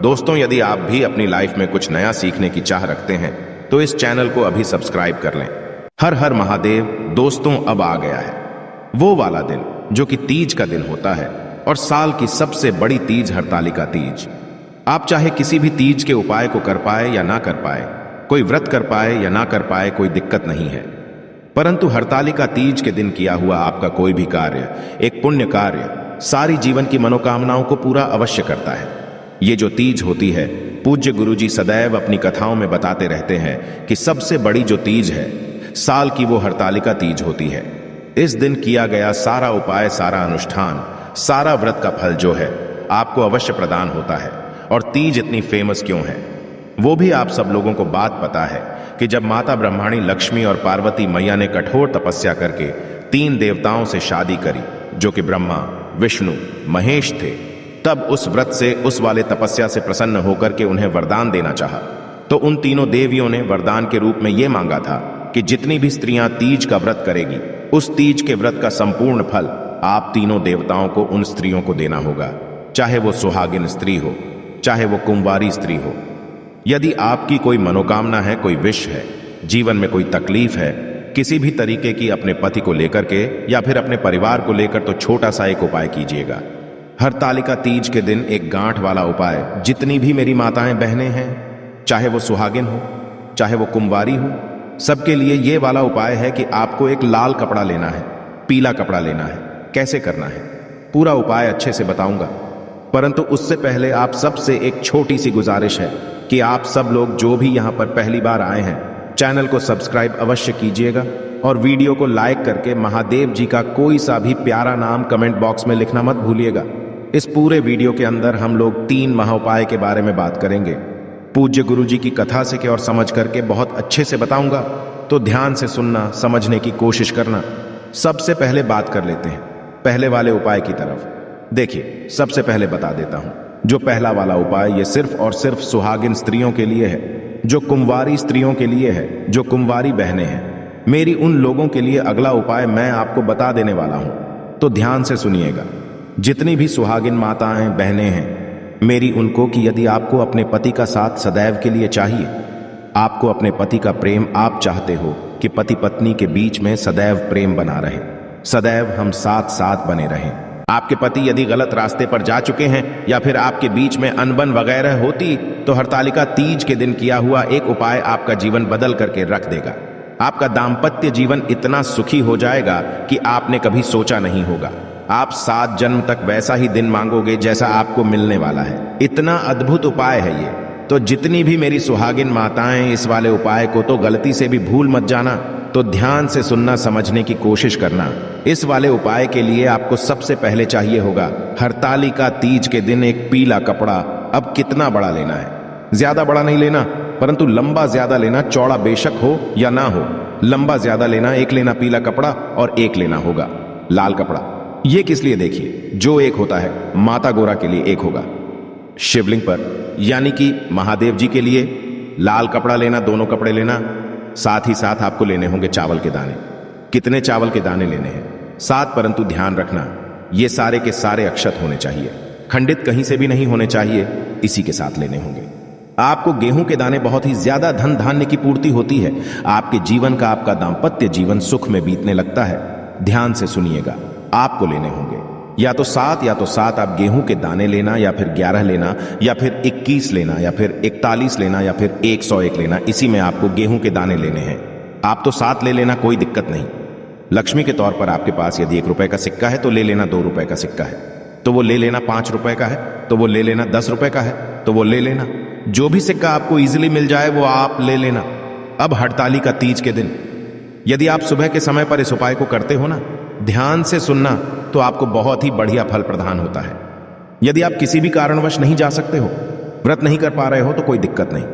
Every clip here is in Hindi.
दोस्तों, यदि आप भी अपनी लाइफ में कुछ नया सीखने की चाह रखते हैं तो इस चैनल को अभी सब्सक्राइब कर लें। हर हर महादेव। दोस्तों, अब आ गया है वो वाला दिन जो कि तीज का दिन होता है और साल की सबसे बड़ी तीज हरतालिका तीज। आप चाहे किसी भी तीज के उपाय को कर पाए या ना कर पाए, कोई व्रत कर पाए या ना कर पाए, कोई दिक्कत नहीं है, परंतु हरतालिका तीज के दिन किया हुआ आपका कोई भी कार्य, एक पुण्य कार्य, सारी जीवन की मनोकामनाओं को पूरा अवश्य करता है। ये जो तीज होती है, पूज्य गुरुजी सदैव अपनी कथाओं में बताते रहते हैं कि सबसे बड़ी जो तीज है साल की, वो हरतालिका तीज होती है। इस दिन किया गया सारा उपाय, सारा अनुष्ठान, सारा व्रत का फल जो है आपको अवश्य प्रदान होता है। और तीज इतनी फेमस क्यों है वो भी आप सब लोगों को बात पता है कि जब माता ब्रह्माणी लक्ष्मी और पार्वती मैया ने कठोर तपस्या करके 3 देवताओं से शादी करी, जो कि ब्रह्मा, विष्णु, महेश थे, तब उस व्रत से, उस वाले तपस्या से प्रसन्न होकर के उन्हें वरदान देना चाहा। तो उन तीनों देवियों ने वरदान के रूप में यह मांगा था कि जितनी भी स्त्रियां तीज का व्रत करेगी, उस तीज के व्रत का संपूर्ण फल आप तीनों देवताओं को उन स्त्रियों को देना होगा, चाहे वो सुहागिन स्त्री हो, चाहे वो कुंवारी स्त्री हो। यदि आपकी कोई मनोकामना है, कोई विश है, जीवन में कोई तकलीफ है किसी भी तरीके की, अपने पति को लेकर के या फिर अपने परिवार को लेकर, तो छोटा सा एक उपाय कीजिएगा। हरतालिका तीज के दिन एक गांठ वाला उपाय, जितनी भी मेरी माताएं बहनें हैं, चाहे वो सुहागिन हो, चाहे वो कुंवारी हो, सबके लिए ये वाला उपाय है कि आपको एक लाल कपड़ा लेना है, पीला कपड़ा लेना है। कैसे करना है पूरा उपाय अच्छे से बताऊंगा, परंतु उससे पहले आप सबसे एक छोटी सी गुजारिश है कि आप सब लोग जो भी यहां पर पहली बार आए हैं, चैनल को सब्सक्राइब अवश्य कीजिएगा और वीडियो को लाइक करके महादेव जी का कोई सा भी प्यारा नाम कमेंट बॉक्स में लिखना मत भूलिएगा। इस पूरे वीडियो के अंदर हम लोग 3 महाउपाय के बारे में बात करेंगे। पूज्य गुरु जी की कथा से और समझ करके बहुत अच्छे से बताऊंगा, तो ध्यान से सुनना, समझने की कोशिश करना। सबसे पहले बात कर लेते हैं पहले वाले उपाय की तरफ। देखिए, सबसे पहले बता देता हूं, जो पहला वाला उपाय ये सिर्फ और सिर्फ सुहागिन स्त्रियों के लिए है, जो कुंवारी स्त्रियों के लिए है, जो कुंवारी बहनें हैं। मेरी उन लोगों के लिए अगला उपाय मैं आपको बता देने वाला हूं, तो ध्यान से सुनिएगा। जितनी भी सुहागिन माताएं बहनें हैं, मेरी उनको कि यदि आपको अपने पति का साथ सदैव के लिए चाहिए, आपको अपने पति का प्रेम, आप चाहते हो कि पति पत्नी के बीच में सदैव प्रेम बना रहे, सदैव हम साथ साथ बने रहें। आपके पति यदि गलत रास्ते पर जा चुके हैं या फिर आपके बीच में अनबन वगैरह होती, तो हरतालिका तीज के दिन किया हुआ एक उपाय आपका जीवन बदल करके रख देगा। आपका दाम्पत्य जीवन इतना सुखी हो जाएगा कि आपने कभी सोचा नहीं होगा। आप 7 जन्म तक वैसा ही दिन मांगोगे जैसा आपको मिलने वाला है। इतना अद्भुत उपाय है ये। तो जितनी भी मेरी सुहागिन माताएं इस वाले उपाय को तो गलती से भी भूल मत जाना, तो ध्यान से सुनना, समझने की कोशिश करना। इस वाले उपाय के लिए आपको सबसे पहले चाहिए होगा हरतालिका तीज के दिन एक पीला कपड़ा। अब कितना बड़ा लेना है? ज्यादा बड़ा नहीं लेना, परंतु लंबा ज्यादा लेना, चौड़ा बेशक हो या ना हो, लंबा ज्यादा लेना। एक लेना पीला कपड़ा और एक लेना होगा लाल कपड़ा। ये किस लिए? देखिए, जो एक होता है माता गोरा के लिए, एक होगा शिवलिंग पर, यानी कि महादेव जी के लिए लाल कपड़ा लेना, दोनों कपड़े लेना। साथ ही साथ आपको लेने होंगे चावल के दाने। कितने चावल के दाने लेने हैं? 7, परंतु ध्यान रखना, ये सारे के सारे अक्षत होने चाहिए, खंडित कहीं से भी नहीं होने चाहिए, इसी के साथ लेने होंगे। आपको गेहूं के दाने बहुत ही ज्यादा धन धान्य की पूर्ति होती है। आपके जीवन का, आपका दाम्पत्य जीवन सुख में बीतने लगता है। ध्यान से सुनिएगा, आपको लेने होंगे या तो 7 आप गेहूं के दाने लेना, या फिर 11 लेना, या फिर 21 लेना, या फिर 41 लेना, या फिर 101 लेना। इसी में आपको गेहूं के दाने लेने हैं। आप तो 7 ले लेना, कोई दिक्कत नहीं। लक्ष्मी के तौर पर आपके पास यदि 1 रुपए का सिक्का है तो ले लेना, 2 रुपए का सिक्का है तो वो ले लेना, 5 रुपए का है तो वो ले लेना, 10 रुपए का है तो वो ले लेना। जो भी सिक्का आपको इजीली मिल जाए वो आप ले लेना। अब हरतालिका तीज के दिन यदि आप सुबह के समय पर इस उपाय को करते हो ना, ध्यान से सुनना, तो आपको बहुत ही बढ़िया फल प्रदान होता है। यदि आप किसी भी कारणवश नहीं जा सकते हो, व्रत नहीं कर पा रहे हो, तो कोई दिक्कत नहीं।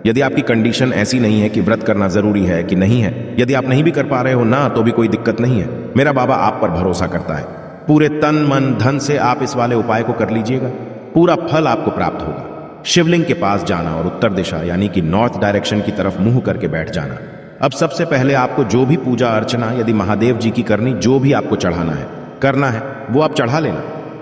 यदि आपकी कंडीशन ऐसी नहीं है कि व्रत करना जरूरी है कि नहीं है, यदि आप नहीं भी कर पा रहे हो ना, तो भी कोई दिक्कत नहीं है। मेरा बाबा आप पर भरोसा करता है। पूरे तन मन धन से आप इस वाले उपाय को कर लीजिएगा, पूरा फल आपको प्राप्त होगा। शिवलिंग के पास जाना और उत्तर दिशा यानी कि नॉर्थ डायरेक्शन की तरफ मुंह करके बैठ जाना। अब सबसे पहले आपको जो भी पूजा अर्चना यदि महादेव जी की करनी, जो भी आपको चढ़ाना है, करना है, वो आप चढ़ा लेना,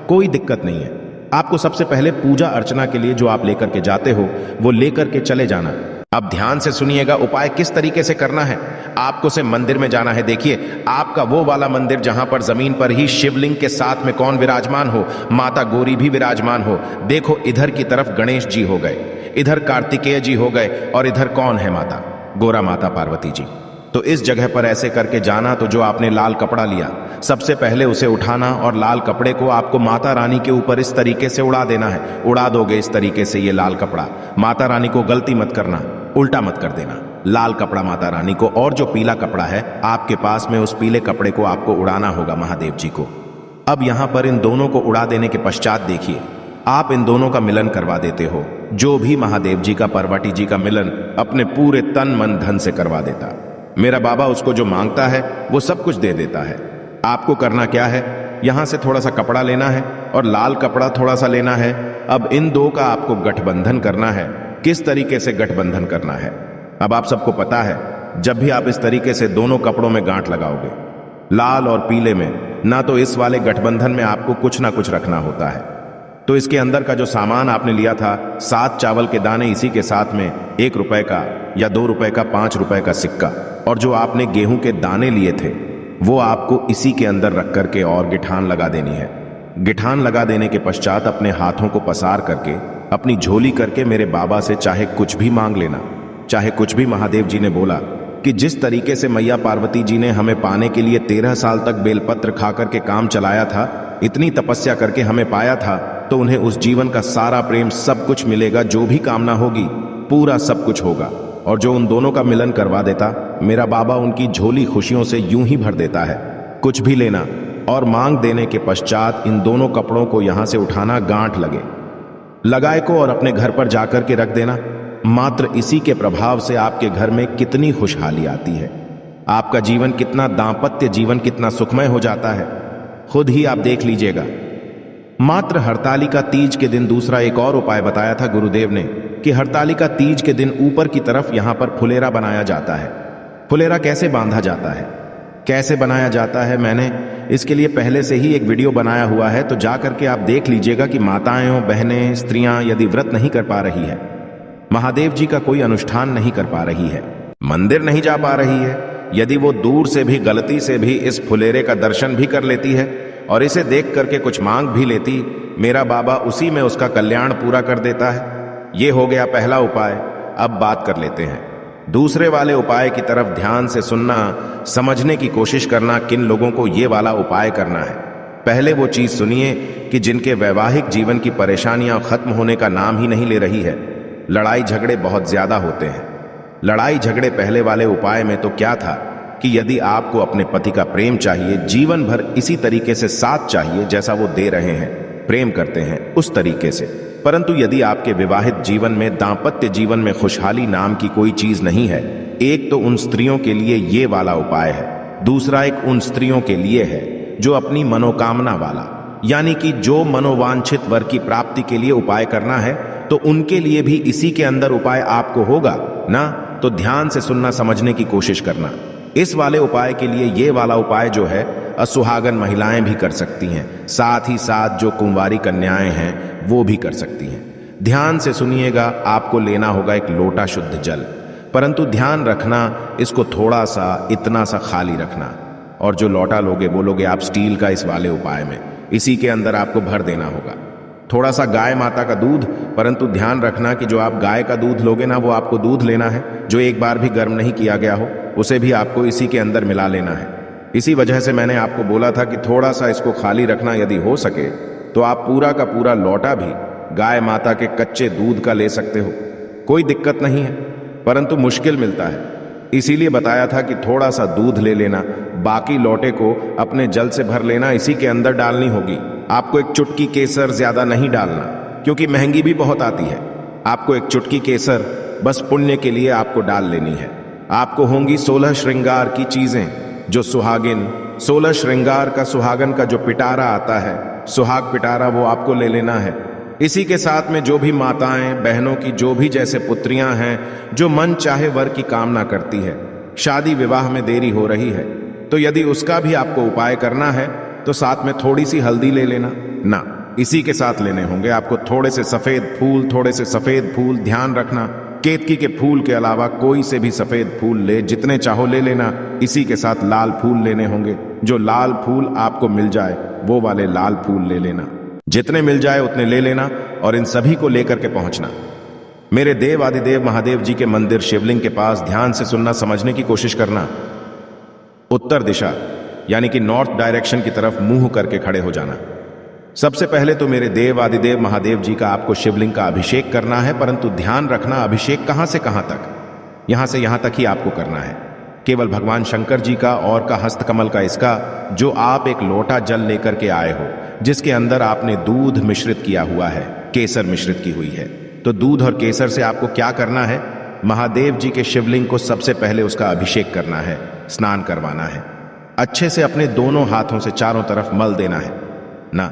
कोई दिक्कत नहीं है। आपको सबसे पहले पूजा अर्चना के लिए जो आप लेकर के जाते हो वो लेकर के चले जाना। अब ध्यान से सुनिएगा उपाय किस तरीके से करना है। आपको से मंदिर में जाना है। देखिए आपका वो वाला मंदिर जहां पर जमीन पर ही शिवलिंग के साथ में कौन विराजमान हो, माता गौरी भी विराजमान हो। देखो इधर की तरफ गणेश जी हो गए, इधर कार्तिकेय जी हो गए और इधर कौन है, माता गोरा, माता पार्वती जी। तो इस जगह पर ऐसे करके जाना। तो जो आपने लाल कपड़ा लिया सबसे पहले उसे उठाना और लाल कपड़े को आपको माता रानी के ऊपर इस तरीके से उड़ा देना है। उड़ा दोगे इस तरीके से ये लाल कपड़ा, माता रानी को गलती मत करना, उल्टा मत कर देना। लाल कपड़ा माता रानी को, और जो पीला कपड़ा है आपके पास में उस पीले कपड़े को आपको उड़ाना होगा महादेव जी को। अब यहां पर इन दोनों को उड़ा देने के पश्चात देखिए आप इन दोनों का मिलन करवा देते हो। जो भी महादेव जी का पार्वती जी का मिलन अपने पूरे तन मन धन से करवा देता, मेरा बाबा उसको जो मांगता है वो सब कुछ दे देता है। आपको करना क्या है, यहां से थोड़ा सा कपड़ा लेना है और लाल कपड़ा थोड़ा सा लेना है। अब इन दो का आपको गठबंधन करना है। किस तरीके से गठबंधन करना है अब आप सबको पता है। जब भी आप इस तरीके से दोनों कपड़ों में गांठ लगाओगे, लाल और पीले में, ना तो इस वाले गठबंधन में आपको कुछ ना कुछ रखना होता है। तो इसके अंदर का जो सामान आपने लिया था 7 चावल के दाने, इसी के साथ में 1 रुपए का या 2 रुपए का 5 रुपए का सिक्का, और जो आपने गेहूं के दाने लिए थे वो आपको इसी के अंदर रख करके और गिठान लगा देनी है। गिठान लगा देने के पश्चात अपने हाथों को पसार करके अपनी झोली करके मेरे बाबा से चाहे कुछ भी मांग लेना, चाहे कुछ भी। महादेव जी ने बोला कि जिस तरीके से मैया पार्वती जी ने हमें पाने के लिए 13 साल तक बेलपत्र खा करके काम चलाया था, इतनी तपस्या करके हमें पाया था, तो उन्हें उस जीवन का सारा प्रेम सब कुछ मिलेगा। जो भी कामना होगी पूरा सब कुछ होगा। और जो उन दोनों का मिलन करवा देता, मेरा बाबा उनकी झोली खुशियों से यूं ही भर देता है। कुछ भी लेना और मांग देने के पश्चात इन दोनों कपड़ों को यहां से उठाना, गांठ लगाए को और अपने घर पर जाकर के रख देना। मात्र इसी के प्रभाव से आपके घर में कितनी खुशहाली आती है, आपका जीवन कितना, दांपत्य जीवन कितना सुखमय हो जाता है, खुद ही आप देख लीजिएगा। मात्र हरतालिका तीज के दिन दूसरा एक और उपाय बताया था गुरुदेव ने कि हरतालिका तीज के दिन ऊपर की तरफ यहां पर फुलेरा बनाया जाता है। फुलेरा कैसे बांधा जाता है, कैसे बनाया जाता है, मैंने इसके लिए पहले से ही एक वीडियो बनाया हुआ है, तो जा करके आप देख लीजिएगा कि माताएं, बहनें, स्त्रियां यदि व्रत नहीं कर पा रही है, महादेव जी का कोई अनुष्ठान नहीं कर पा रही है, मंदिर नहीं जा पा रही है, यदि वो दूर से भी गलती से भी इस फुलेरे का दर्शन भी कर लेती है और इसे देख करके कुछ मांग भी लेती, मेरा बाबा उसी में उसका कल्याण पूरा कर देता है। ये हो गया पहला उपाय। अब बात कर लेते हैं दूसरे वाले उपाय की तरफ। ध्यान से सुनना, समझने की कोशिश करना किन लोगों को ये वाला उपाय करना है। पहले वो चीज सुनिए कि जिनके वैवाहिक जीवन की परेशानियां खत्म होने का नाम ही नहीं ले रही है, लड़ाई झगड़े बहुत ज्यादा होते हैं। लड़ाई झगड़े पहले वाले उपाय में तो क्या था कि यदि आपको अपने पति का प्रेम चाहिए, जीवन भर इसी तरीके से साथ चाहिए जैसा वो दे रहे हैं, प्रेम करते हैं उस तरीके से, परंतु यदि आपके विवाहित जीवन में, दांपत्य जीवन में खुशहाली नाम की कोई चीज नहीं है, एक तो उन स्त्रियों के लिए ये वाला उपाय है, दूसरा एक उन स्त्रियों के लिए है जो अपनी मनोकामना वाला, यानी कि जो मनोवांछित वर की प्राप्ति के लिए उपाय करना है, तो उनके लिए भी इसी के अंदर उपाय आपको होगा ना। तो ध्यान से सुनना, समझने की कोशिश करना। इस वाले उपाय के लिए ये वाला उपाय जो है असुहागन महिलाएं भी कर सकती हैं, साथ ही साथ जो कुंवारी कन्याएं हैं वो भी कर सकती हैं। ध्यान से सुनिएगा, आपको लेना होगा एक लोटा शुद्ध जल, परंतु ध्यान रखना इसको थोड़ा सा, इतना सा खाली रखना, और जो लोटा लोगे वो लोगे आप स्टील का इस वाले उपाय में, इसी के अंदर आपको भर देना होगा थोड़ा सा गाय माता का दूध। परंतु ध्यान रखना कि जो आप गाय का दूध लोगे ना, वो आपको दूध लेना है जो एक बार भी गर्म नहीं किया गया हो, उसे भी आपको इसी के अंदर मिला लेना है। इसी वजह से मैंने आपको बोला था कि थोड़ा सा इसको खाली रखना, यदि हो सके तो आप पूरा का पूरा लोटा भी गाय माता के कच्चे दूध का ले सकते हो, कोई दिक्कत नहीं है, परंतु मुश्किल मिलता है, इसीलिए बताया था कि थोड़ा सा दूध ले लेना, बाकी लोटे को अपने जल से भर लेना, इसी के अंदर डालनी होगी। आपको एक चुटकी केसर, ज्यादा नहीं डालना क्योंकि महंगी भी बहुत आती है। आपको एक चुटकी केसर बस पुण्य के लिए आपको डाल लेनी है। आपको होंगी 16 श्रृंगार की चीजें, जो सुहागिन, 16 श्रृंगार का सुहागन का जो पिटारा आता है, सुहाग पिटारा, वो आपको ले लेना है। इसी के साथ में जो भी माताएं, बहनों की जो भी जैसे पुत्रियां हैं, जो मन चाहे वर की कामना करती है, शादी विवाह में देरी हो रही है, तो यदि उसका भी आपको उपाय करना है तो साथ में थोड़ी सी हल्दी ले लेना। ना, इसी के साथ लेने होंगे आपको थोड़े से सफेद फूल। ध्यान रखना, केतकी के फूल के अलावा कोई से भी सफेद फूल ले, जितने चाहो ले लेना। इसी के साथ लाल फूल लेने होंगे। जो लाल फूल आपको मिल जाए वो वाले लाल फूल ले लेना। जितने मिल जाए उतने ले लेना और इन सभी को लेकर के पहुंचना मेरे देव आदिदेव महादेव जी के मंदिर शिवलिंग के पास। ध्यान से सुनना, समझने की कोशिश करना। उत्तर दिशा यानी कि नॉर्थ डायरेक्शन की तरफ मुंह करके खड़े हो जाना। सबसे पहले तो मेरे देव आदिदेव महादेव जी का आपको शिवलिंग का अभिषेक करना है, परंतु ध्यान रखना अभिषेक कहां से कहां तक, यहां से यहां तक ही आपको करना है। केवल भगवान शंकर जी का और का हस्तकमल का इसका, जो आप एक लोटा जल लेकर के आए हो, जिसके अंदर आपने दूध मिश्रित किया हुआ है, केसर मिश्रित की हुई है। तो दूध और केसर से आपको क्या करना है, महादेव जी के शिवलिंग को सबसे पहले उसका अभिषेक करना है, स्नान करवाना है। अच्छे से अपने दोनों हाथों से चारों तरफ मल देना है ना,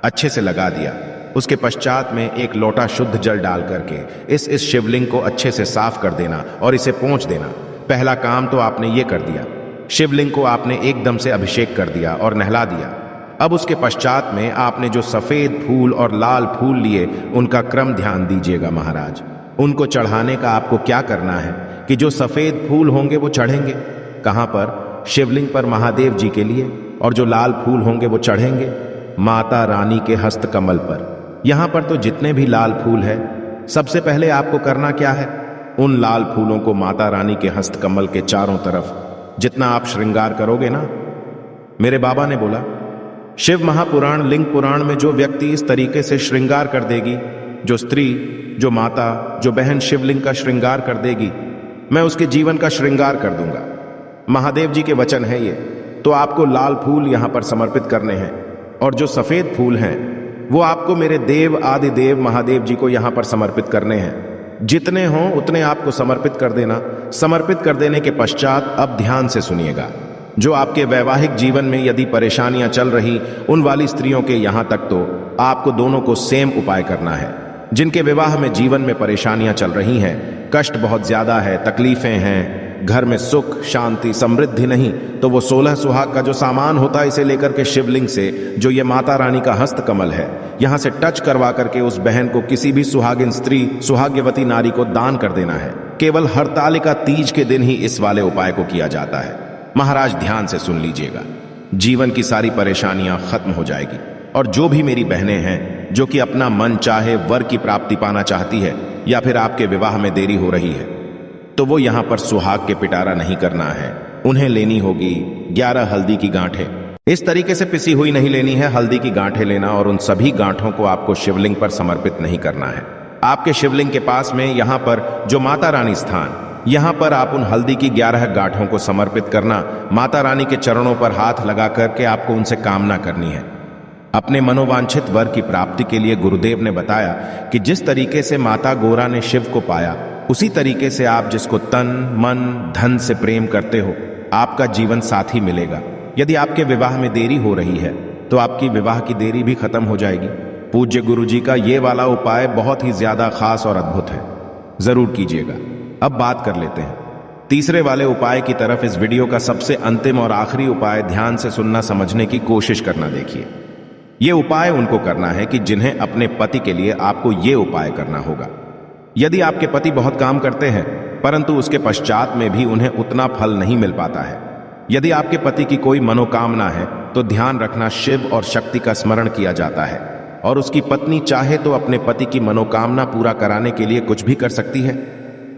अच्छे से लगा दिया। उसके पश्चात में एक लोटा शुद्ध जल डाल करके इस शिवलिंग को अच्छे से साफ कर देना और इसे पोंछ देना। पहला काम तो आपने ये कर दिया, शिवलिंग को आपने एकदम से अभिषेक कर दिया और नहला दिया। अब उसके पश्चात में आपने जो सफेद फूल और लाल फूल लिए उनका क्रम ध्यान दीजिएगा महाराज। उनको चढ़ाने का आपको क्या करना है कि जो सफेद फूल होंगे वो चढ़ेंगे कहां पर, शिवलिंग पर महादेव जी के लिए, और जो लाल फूल होंगे वो चढ़ेंगे माता रानी के हस्तकमल पर। यहां पर तो जितने भी लाल फूल है, सबसे पहले आपको करना क्या है, उन लाल फूलों को माता रानी के हस्तकमल के चारों तरफ जितना आप श्रृंगार करोगे ना, मेरे बाबा ने बोला शिव महापुराण लिंग पुराण में जो व्यक्ति इस तरीके से श्रृंगार कर देगी, जो स्त्री, जो माता, जो बहन शिवलिंग का श्रृंगार कर देगी, मैं उसके जीवन का श्रृंगार कर दूंगा। महादेव जी के वचन है ये। तो आपको लाल फूल यहां पर समर्पित करने हैं और जो सफेद फूल हैं वो आपको मेरे देव आदिदेव महादेव जी को यहां पर समर्पित करने हैं। जितने हों उतने आपको समर्पित कर देना। समर्पित कर देने के पश्चात अब ध्यान से सुनिएगा, जो आपके वैवाहिक जीवन में यदि परेशानियां चल रही, उन वाली स्त्रियों के यहां तक तो आपको दोनों को सेम उपाय करना है। जिनके विवाह में जीवन में परेशानियां चल रही हैं, कष्ट बहुत ज्यादा है, तकलीफें हैं, घर में सुख शांति समृद्धि नहीं, तो वो 16 सुहाग का जो सामान होता है इसे लेकर के शिवलिंग से, जो ये माता रानी का हस्तकमल है, यहां से टच करवा करके उस बहन को, किसी भी सुहागिन स्त्री, सुहाग्यवती नारी को दान कर देना है। केवल हरतालिका तीज के दिन ही इस वाले उपाय को किया जाता है। महाराज ध्यान से सुन लीजिएगा, जीवन की सारी परेशानियां खत्म हो जाएगी। और जो भी मेरी बहनें हैं जो कि अपना मन चाहे वर की प्राप्ति पाना चाहती है, या फिर आपके विवाह में देरी हो रही है, तो वो यहां पर सुहाग के पिटारा नहीं करना है। उन्हें लेनी होगी 11 हल्दी की गांठें। इस तरीके से पिसी हुई नहीं लेनी है, हल्दी की गांठें लेना, और उन सभी गांठों को आपको शिवलिंग पर समर्पित नहीं करना है। आपके शिवलिंग के पास में यहां पर जो माता रानी स्थान, यहां पर आप उन हल्दी की 11 गांठों को समर्पित करना। माता रानी के चरणों पर हाथ लगा करके आपको उनसे कामना करनी है। अपने मनोवांछित वर की प्राप्ति के लिए गुरुदेव ने बताया कि जिस तरीके से माता गौरा ने शिव को पाया, उसी तरीके से आप जिसको तन मन धन से प्रेम करते हो, आपका जीवन साथी मिलेगा। यदि आपके विवाह में देरी हो रही है तो आपकी विवाह की देरी भी खत्म हो जाएगी। पूज्य गुरु जी का ये वाला उपाय बहुत ही ज्यादा खास और अद्भुत है, जरूर कीजिएगा। अब बात कर लेते हैं तीसरे वाले उपाय की तरफ। इस वीडियो का सबसे अंतिम और आखिरी उपाय, ध्यान से सुनना, समझने की कोशिश करना। देखिए, यह उपाय उनको करना है कि जिन्हें अपने पति के लिए आपको ये उपाय करना होगा। यदि आपके पति बहुत काम करते हैं परंतु उसके पश्चात में भी उन्हें उतना फल नहीं मिल पाता है, यदि आपके पति की कोई मनोकामना है, तो ध्यान रखना शिव और शक्ति का स्मरण किया जाता है, और उसकी पत्नी चाहे तो अपने पति की मनोकामना पूरा कराने के लिए कुछ भी कर सकती है।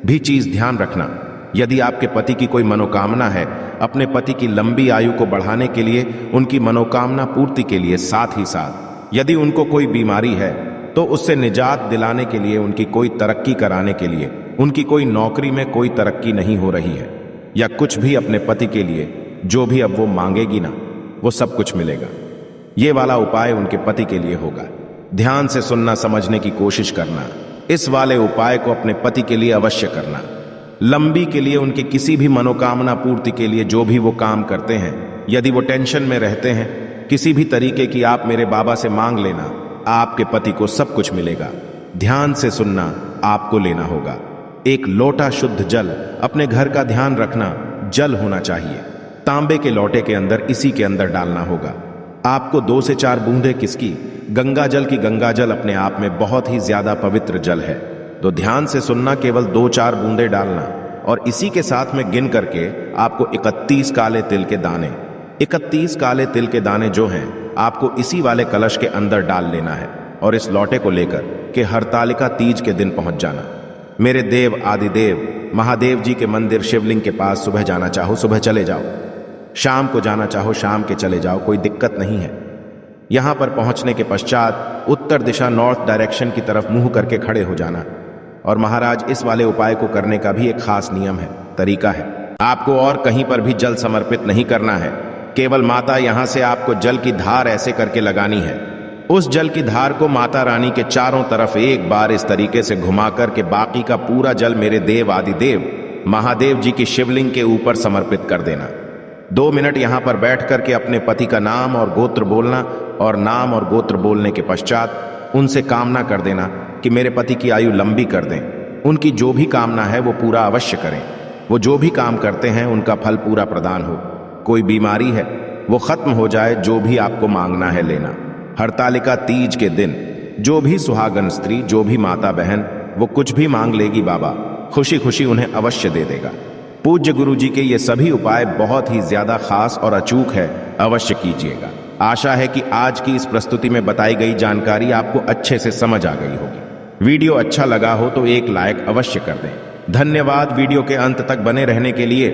भी चीज ध्यान रखना, यदि आपके पति की कोई मनोकामना है, अपने पति की लंबी आयु को बढ़ाने के लिए, उनकी मनोकामना पूर्ति के लिए, साथ ही साथ यदि उनको कोई बीमारी है तो उससे निजात दिलाने के लिए, उनकी कोई तरक्की कराने के लिए, उनकी कोई नौकरी में कोई तरक्की नहीं हो रही है, या कुछ भी अपने पति के लिए जो भी अब वो मांगेगी ना, वो सब कुछ मिलेगा। ये वाला उपाय उनके पति के लिए होगा। ध्यान से सुनना, समझने की कोशिश करना। इस वाले उपाय को अपने पति के लिए अवश्य करना। लंबी के लिए, उनकी किसी भी मनोकामना पूर्ति के लिए जो भी वो काम करते हैं, यदि वो टेंशन में रहते हैं, किसी भी तरीके की, आप मेरे बाबा से मांग लेना, आपके पति को सब कुछ मिलेगा। ध्यान से सुनना, आपको लेना होगा एक लोटा शुद्ध जल। अपने घर का ध्यान रखना, जल होना चाहिए, तांबे के लोटे के अंदर, इसी के अंदर डालना होगा। आपको 2 से 4 बूंदे किसकी, गंगा जल की गंगा जल अपने आप में बहुत ही ज्यादा पवित्र जल है, तो ध्यान से सुनना, केवल 2-4 बूंदे डालना और इसी के साथ में गिन करके आपको 31 काले तिल के दाने, 31 काले तिल के दाने जो हैं आपको इसी वाले कलश के अंदर डाल लेना है और इस लौटे को लेकर के हरतालिका तीज के दिन पहुंच जाना। मेरे देव आदिदेव महादेव जी के मंदिर शिवलिंग के पास सुबह जाना चाहो सुबह चले जाओ, शाम को जाना चाहो शाम के चले जाओ, कोई दिक्कत नहीं है। यहां पर पहुंचने के पश्चात उत्तर दिशा नॉर्थ डायरेक्शन की तरफ मुंह करके खड़े हो जाना। और महाराज, इस वाले उपाय को करने का भी एक खास नियम है, तरीका है। आपको और कहीं पर भी जल समर्पित नहीं करना है, केवल माता यहां से आपको जल की धार ऐसे करके लगानी है। उस जल की धार को माता रानी के चारों तरफ एक बार इस तरीके से घुमा करके बाकी का पूरा जल मेरे देव आदिदेव महादेव जी की शिवलिंग के ऊपर समर्पित कर देना। 2 मिनट यहां पर बैठ करके अपने पति का नाम और गोत्र बोलना और नाम और गोत्र बोलने के पश्चात उनसे कामना कर देना कि मेरे पति की आयु लंबी कर दें। उनकी जो भी कामना है वो पूरा अवश्य करें। वो जो भी काम करते हैं उनका फल पूरा प्रदान हो। कोई बीमारी है वो खत्म हो जाए, जो भी आपको मांगना है लेना। हरतालिका तीज के दिन जो भी सुहागन स्त्री, जो भी माता बहन, वो कुछ भी मांग लेगी, बाबा खुशी खुशी उन्हें अवश्य दे देगा। पूज्य गुरु जी के ये सभी उपाय बहुत ही ज्यादा खास और अचूक है, अवश्य कीजिएगा। आशा है कि आज की इस प्रस्तुति में बताई गई जानकारी आपको अच्छे से समझ आ गई होगी। वीडियो अच्छा लगा हो तो एक लाइक अवश्य कर दें। धन्यवाद वीडियो के अंत तक बने रहने के लिए।